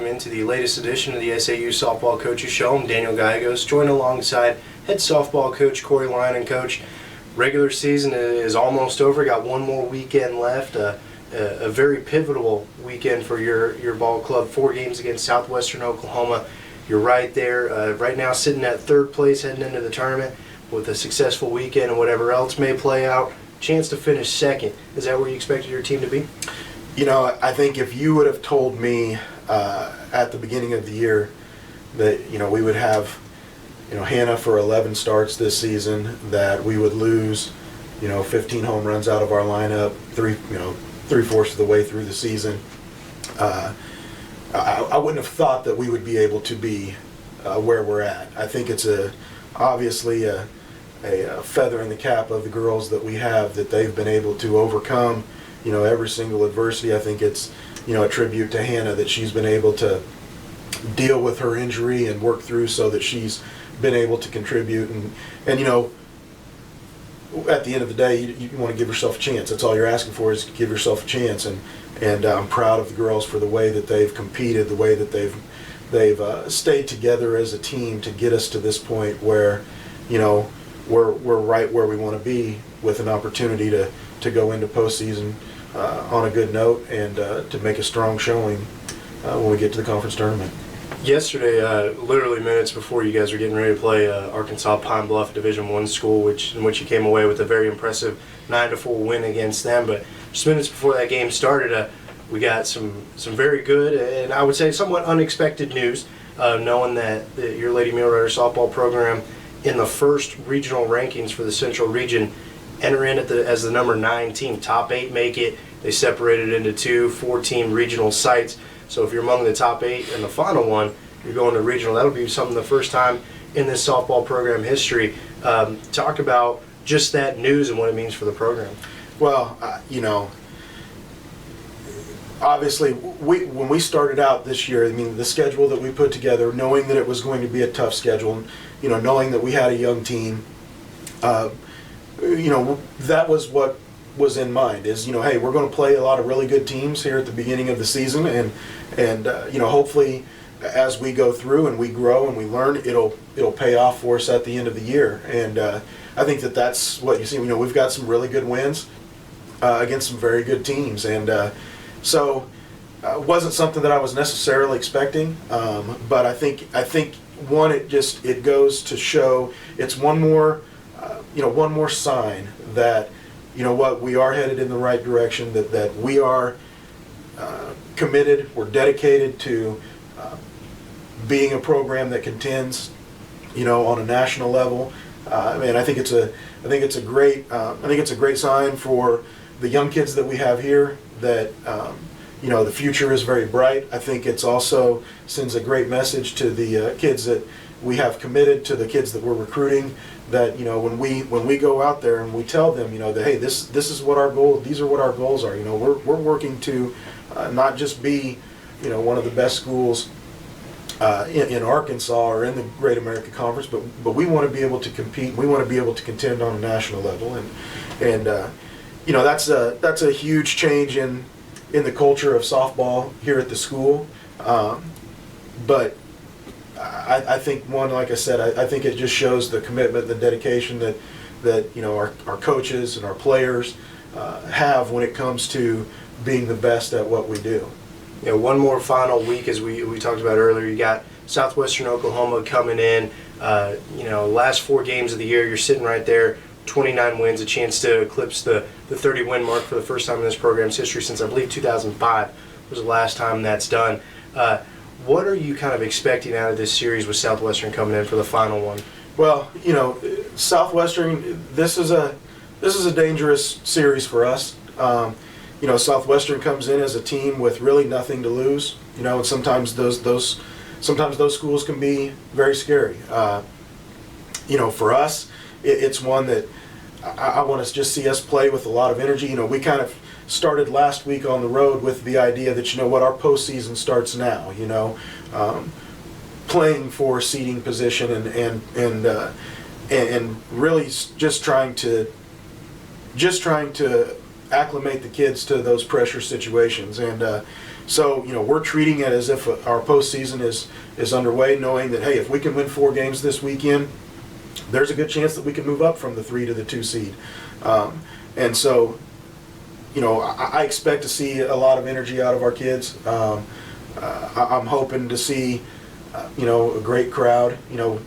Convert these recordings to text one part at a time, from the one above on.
welcome into the latest edition of the SAU Softball Coaches Show. I'm Daniel Gallegos, joined alongside head softball coach Corey Lyon. And Coach, regular season is almost over. Got one more weekend left. A very pivotal weekend for your ball club. 4 games against Southwestern Oklahoma. You're right there, right now sitting at 3rd place heading into the tournament with a successful weekend and whatever else may play out. Chance to finish 2nd. Is that where you expected your team to be? You know, I think if you would have told me at the beginning of the year that, we would have, Hannah for 11 starts this season, that we would lose, 15 home runs out of our lineup, 3/4 of the way through the season, I wouldn't have thought that we would be able to be where we're at. I think it's obviously a feather in the cap of the girls that we have, that they've been able to overcome every single adversity. I think it's, a tribute to Hannah that she's been able to deal with her injury and work through so that she's been able to contribute. And at the end of the day, you want to give yourself a chance. That's all you're asking for, is give yourself a chance. And I'm proud of the girls for the way that they've competed, the way that they've stayed together as a team to get us to this point where, we're right where we want to be, with an opportunity to go into postseason on a good note and to make a strong showing when we get to the conference tournament. Yesterday, literally minutes before you guys were getting ready to play Arkansas Pine Bluff, Division I school, in which you came away with a very impressive 9-4 win against them. But just minutes before that game started, we got some very good and I would say somewhat unexpected news, knowing that your Lady Millwrighter softball program in the first regional rankings for the Central Region enter in as the number 9 team. Top 8 make it. They separated into 2 4-team regional sites. So if you're among the top 8 in the final one, you're going to regional. That'll be something the first time in this softball program history. Talk about just that news and what it means for the program. Well, obviously, when we started out this year, the schedule that we put together, knowing that it was going to be a tough schedule, knowing that we had a young team, that was what was in mind, is, hey, we're going to play a lot of really good teams here at the beginning of the season, and hopefully as we go through and we grow and we learn, it'll pay off for us at the end of the year. And I think that's what you see. We've got some really good wins against some very good teams, and so it wasn't something that I was necessarily expecting, but I think one, it goes to show, it's one more sign that, we are headed in the right direction, that we are committed, we're dedicated to being a program that contends, on a national level. I think it's a great sign for the young kids that we have here, that the future is very bright. I think it's also sends a great message to the kids that we have committed, to the kids that we're recruiting, that when we go out there and we tell them that, hey, this is what our goal, these are what our goals are. We're working to not just be one of the best schools in Arkansas or in the Great American Conference, but we want to be able to compete. We want to be able to contend on a national level, and that's a huge change in the culture of softball here at the school. But I think, like I said, I think it just shows the commitment, the dedication that our coaches and our players have when it comes to being the best at what we do. One more final week, as we talked about earlier. You got Southwestern Oklahoma coming in. Last 4 games of the year, you're sitting right there. 29 wins, a chance to eclipse the 30-win mark for the first time in this program's history since, I believe, 2005 was the last time that's done. What are you kind of expecting out of this series with Southwestern coming in for the final one? Well, Southwestern, this is a dangerous series for us. Southwestern comes in as a team with really nothing to lose. And sometimes those schools can be very scary. For us, it's one that I want to just see us play with a lot of energy. We kind of started last week on the road with the idea that, our postseason starts now, playing for seeding position and really just trying to acclimate the kids to those pressure situations. And So, we're treating it as if our postseason is underway, knowing that, hey, if we can win 4 games this weekend, there's a good chance that we can move up from the 3 to the 2 seed. And so, I expect to see a lot of energy out of our kids. I'm hoping to see, a great crowd.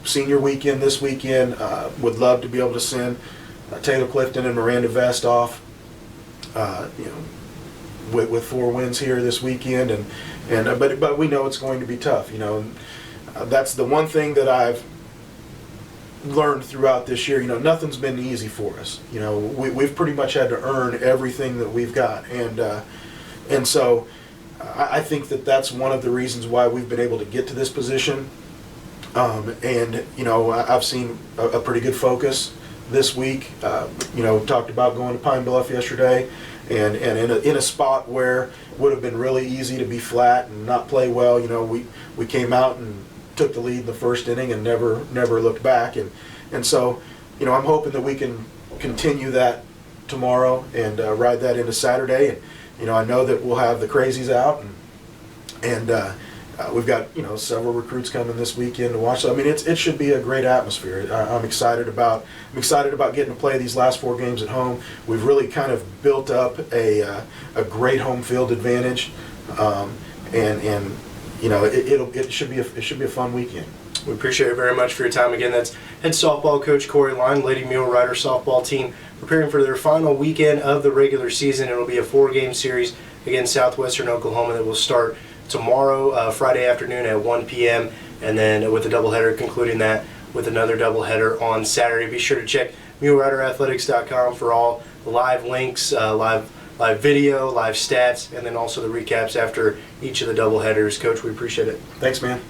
Senior weekend this weekend, would love to be able to send Taylor Clifton and Miranda Vest off, with 4 wins here this weekend, but we know it's going to be tough. That's the one thing that I've learned throughout this year. Nothing's been easy for us. We've pretty much had to earn everything that we've got, and so I think that that's one of the reasons why we've been able to get to this position. I've seen a pretty good focus this week. Talked about going to Pine Bluff yesterday, and in a spot where it would have been really easy to be flat and not play well. We came out and took the lead in the first inning and never looked back, and so I'm hoping that we can continue that tomorrow and ride that into Saturday. And I know that we'll have the crazies out, and we've got several recruits coming this weekend to watch. So it should be a great atmosphere. I'm excited about getting to play these last 4 games at home. We've really kind of built up a great home field advantage, and it should be a fun weekend. We appreciate it very much for your time. Again, that's head softball coach Corey Line, Lady Mule Rider softball team preparing for their final weekend of the regular season. It'll be a 4-game series against Southwestern Oklahoma that will start tomorrow, Friday afternoon at 1 p.m., and then with a doubleheader concluding that with another doubleheader on Saturday. Be sure to check MuleRiderAthletics.com for all the live links, live video, live stats, and then also the recaps after each of the doubleheaders. Coach, we appreciate it. Thanks, man.